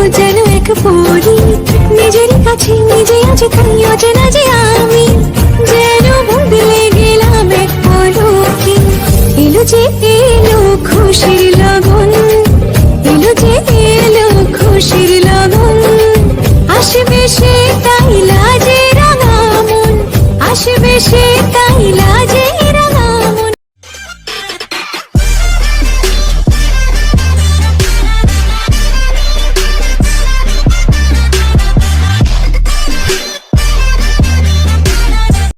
যেন এক পরি, নিজের কাছে নিজে আছে তাই অচেনা যে আমি, যেন বদলে গেলাম এক পলকে। এলো যে এলো খুশির